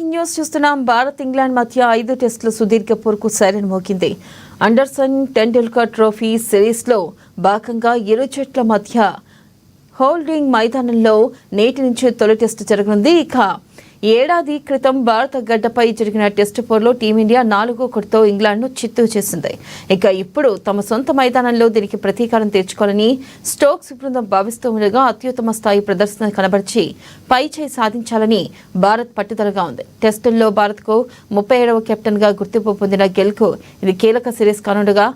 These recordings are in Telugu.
బ్రేకింగ్ న్యూస్ చూస్తున్నాం. భారత్ ఇంగ్లాండ్ మధ్య 5 టెస్టుల సుదీర్ఘ పోరుకు సైరన్ మోగింది. అండర్సన్ టెండూల్కర్ ట్రోఫీ సిరీస్లో భాగంగా ఇరు జట్ల మధ్య హోల్డింగ్ మైదానంలో నేటి నుంచి తొలి టెస్టు జరగనుంది. ఇక ఏడాది క్రితం భారత గడ్డపై జరిగిన టెస్టు పోరులో టీమిండియా 4-1తో ఇంగ్లాండ్ను చిత్తు చేసింది. ఇక ఇప్పుడు తమ సొంత మైదానంలో దీనికి ప్రతీకారం తీర్చుకోవాలని స్టోక్స్ బృందం భావిస్తూ ఉండగా అత్యుత్తమ స్థాయి ప్రదర్శన కనబర్చి పైచేయి సాధించాలని భారత్ పట్టుదలగా ఉంది. టెస్టుల్లో భారత్కు 37వ కెప్టెన్గా గుర్తింపు పొందిన గిల్కు ఇది కీలక సిరీస్ కానుండగా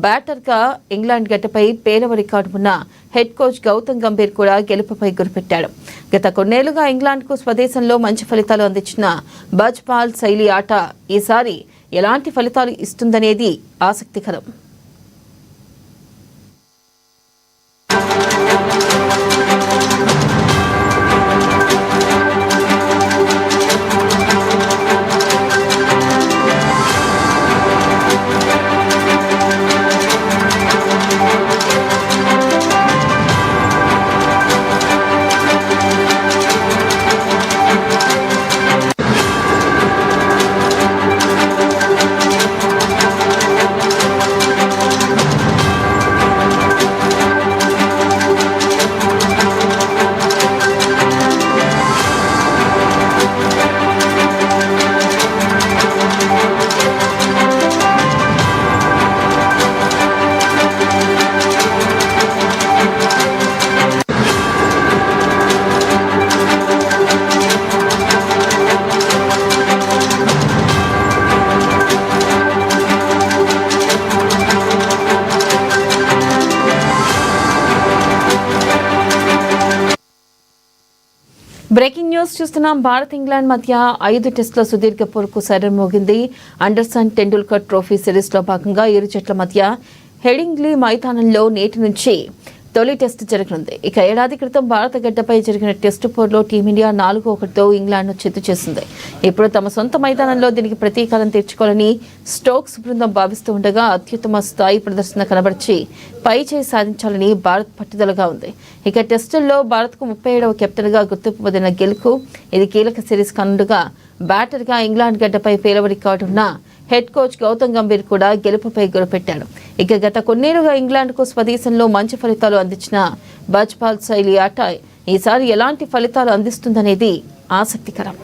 బ్యాటర్గా ఇంగ్లాండ్ గడ్డపై పేలవ రికార్డు ఉన్న హెడ్ కోచ్ గౌతమ్ గంభీర్ కూడా గెలుపుపై గురిపెట్టాడు. గత కొన్నేళ్లుగా ఇంగ్లాండ్కు స్వదేశంలో మంచి ఫలితాలు అందించిన బజ్పాల్ శైలి ఆట ఈసారి ఎలాంటి ఫలితాలు ఇస్తుందనేది ఆసక్తికరం. బ్రేకింగ్ న్యూస్ చూస్తున్నాం. భారత్ ఇంగ్లాండ్ మధ్య 5 టెస్టుల సుదీర్ఘ పోరుకు సైరన్ మోగింది. అండర్సన్ టెండూల్కర్ ట్రోఫీ సిరీస్లో భాగంగా ఇరు జట్ల మధ్య హెడింగ్లీ మైదానంలో నేటి నుంచి తొలి టెస్టు జరగనుంది. ఇక ఏడాది క్రితం భారత గడ్డపై జరిగిన టెస్టు పోరులో టీమిండియా 4-1తో ఇంగ్లాండ్ను చిత్తు చేసింది. ఇప్పుడు తమ సొంత మైదానంలో దీనికి ప్రతీకారం తీర్చుకోవాలని స్టోక్స్ బృందం భావిస్తూ ఉండగా అత్యుత్తమ స్థాయి ప్రదర్శన కనబర్చి పైచేయి సాధించాలని భారత్ పట్టుదలగా ఉంది. ఇక టెస్టుల్లో భారత్కు 37వ కెప్టెన్గా గుర్తింపు పొందిన గిల్కు ఇది కీలక సిరీస్ కానుండగా బ్యాటర్గా ఇంగ్లాండ్ గడ్డపై పేలవ రికార్డు ఉన్న హెడ్ కోచ్ గౌతమ్ గంభీర్ కూడా గెలుపుపై గురిపెట్టాడు. ఇక గత కొన్నేళ్లుగా ఇంగ్లాండ్కు స్వదేశంలో మంచి ఫలితాలు అందించిన బజ్పాల్ శైలి ఆట ఈసారి ఎలాంటి ఫలితాలు అందిస్తుందనేది ఆసక్తికరం.